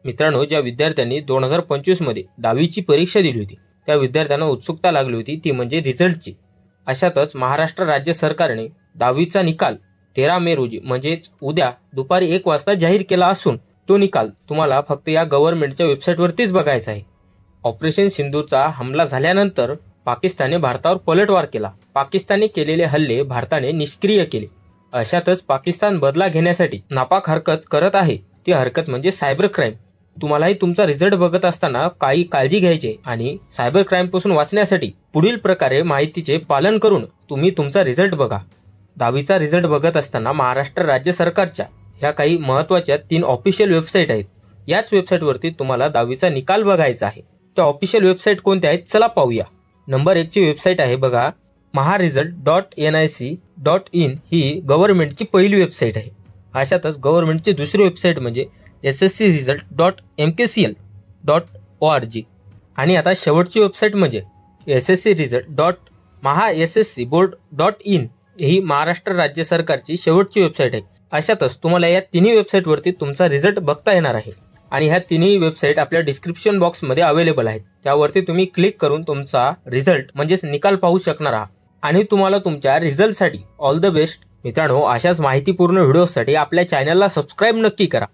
मित्रांनो, ज्या विद्यार्थ्यांनी 2025 मध्ये 10वीची परीक्षा दिली होती त्या विद्यार्थ्यांना उत्सुकता लागली होती ती म्हणजे रिझल्टची. अशातच महाराष्ट्र राज्य सरकारने 10वीचा निकाल 13 मे रोजी म्हणजेच उद्या दुपारी 1 वाजता जाहीर केला असून तो निकाल तुम्हाला फक्त या गव्हर्नमेंटच्या वेबसाईटवरतीच बघायचा आहे. ऑपरेशन सिंधूरचा हमला झाल्यानंतर पाकिस्तानने भारतावर पलटवार केला. पाकिस्तानने केलेले हल्ले भारताने निष्क्रिय केले. अशातच पाकिस्तान बदला घेण्यासाठी नापाक हरकत करत आहे. ती हरकत म्हणजे सायबर क्राईम. तुम्हालाही तुमचा रिझल्ट बघत असताना काही काळजी घ्यायची आणि सायबर क्राईम पासून वाचण्यासाठी पुढील प्रकारे माहितीचे पालन करून तुम्ही तुमचा रिझल्ट बघा. 10वीचा रिझल्ट बघत असताना महाराष्ट्र राज्य सरकारच्या ह्या काही महत्त्वाच्या 3 ऑफिशियल वेबसाईट आहेत. याच वेबसाईटवरती तुम्हाला 10वीचा निकाल बघायचा आहे. त्या ऑफिशियल वेबसाईट कोणत्या आहेत चला पाहूया. नंबर 1 ची वेबसाईट आहे बघा maharesult.nic.in. ही गव्हर्नमेंटची पहिली वेबसाईट आहे. अशातच गव्हर्नमेंटची दुसरी वेबसाईट म्हणजे sscresult.mkcl.org. आणि आता शेवटची वेबसाईट म्हणजे sscresult.mahasscboard.in. ही महाराष्ट्र राज्य सरकारची शेवटची वेबसाईट आहे. अशातच तुम्हाला या तिन्ही वेबसाईटवरती तुमचा रिझल्ट बघता येणार आहे आणि ह्या तिन्ही वेबसाईट आपल्या डिस्क्रिप्शन बॉक्समध्ये अवेलेबल आहेत. त्यावरती तुम्ही क्लिक करून तुमचा रिझल्ट म्हणजेच निकाल पाहू शकणार आहात आणि तुम्हाला तुमच्या रिझल्टसाठी ऑल द बेस्ट. मित्रांनो, अशाच माहितीपूर्ण व्हिडिओसाठी आपल्या चॅनलला सबस्क्राईब नक्की करा.